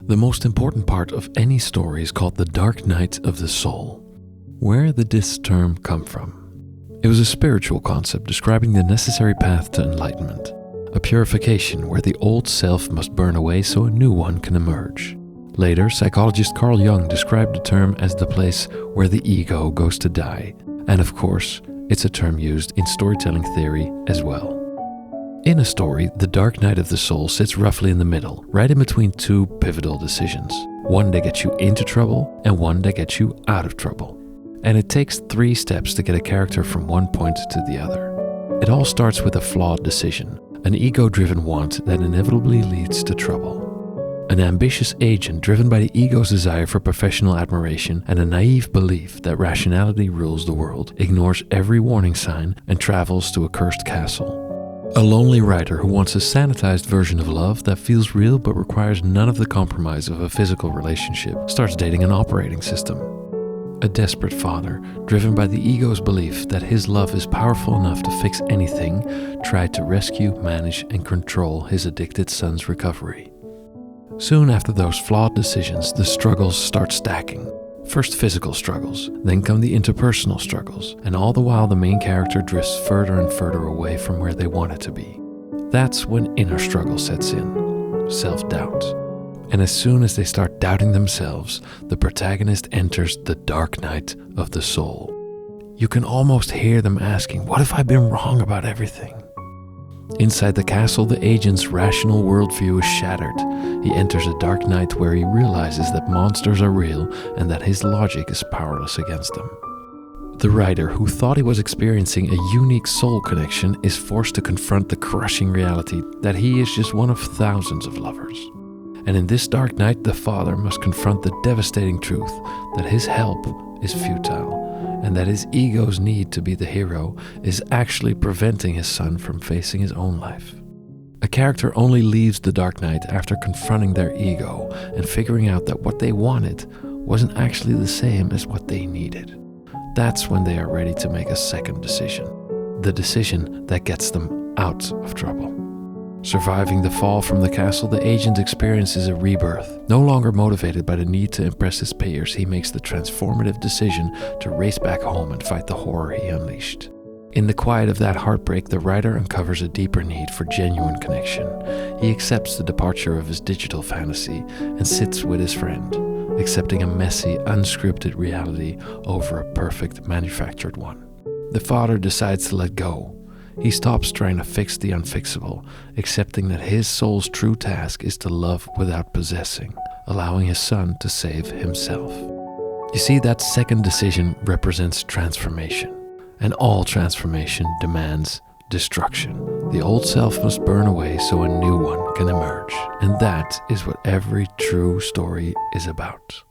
The most important part of any story is called the dark night of the soul. Where did this term come from? It was a spiritual concept describing the necessary path to enlightenment, a purification where the old self must burn away so a new one can emerge. Later, psychologist Carl Jung described the term as the place where the ego goes to die, and of course, it's a term used in storytelling theory as well. In a story, the dark night of the soul sits roughly in the middle, right in between two pivotal decisions, one that gets you into trouble and one that gets you out of trouble. And it takes 3 steps to get a character from one point to the other. It all starts with a flawed decision, an ego-driven want that inevitably leads to trouble. An ambitious agent driven by the ego's desire for professional admiration and a naive belief that rationality rules the world ignores every warning sign and travels to a cursed castle. A lonely writer who wants a sanitized version of love that feels real but requires none of the compromise of a physical relationship starts dating an operating system. A desperate father, driven by the ego's belief that his love is powerful enough to fix anything, tried to rescue, manage, and control his addicted son's recovery. Soon after those flawed decisions, the struggles start stacking. First physical struggles, then come the interpersonal struggles, and all the while the main character drifts further and further away from where they want it to be. That's when inner struggle sets in, self-doubt. And as soon as they start doubting themselves, the protagonist enters the dark night of the soul. You can almost hear them asking, "What if I've been wrong about everything?" Inside the castle, the agent's rational worldview is shattered. He enters a dark night where he realizes that monsters are real and that his logic is powerless against them. The writer, who thought he was experiencing a unique soul connection, is forced to confront the crushing reality that he is just one of thousands of lovers. And in this dark night, the father must confront the devastating truth that his help is futile, and that his ego's need to be the hero is actually preventing his son from facing his own life. A character only leaves the dark night after confronting their ego and figuring out that what they wanted wasn't actually the same as what they needed. That's when they are ready to make a second decision, the decision that gets them out of trouble. Surviving the fall from the castle, the agent experiences a rebirth. No longer motivated by the need to impress his peers, he makes the transformative decision to race back home and fight the horror he unleashed. In the quiet of that heartbreak, the writer uncovers a deeper need for genuine connection. He accepts the departure of his digital fantasy and sits with his friend, accepting a messy, unscripted reality over a perfect, manufactured one. The father decides to let go. He stops trying to fix the unfixable, accepting that his soul's true task is to love without possessing, allowing his son to save himself. You see, that second decision represents transformation, and all transformation demands destruction. The old self must burn away so a new one can emerge, and that is what every true story is about.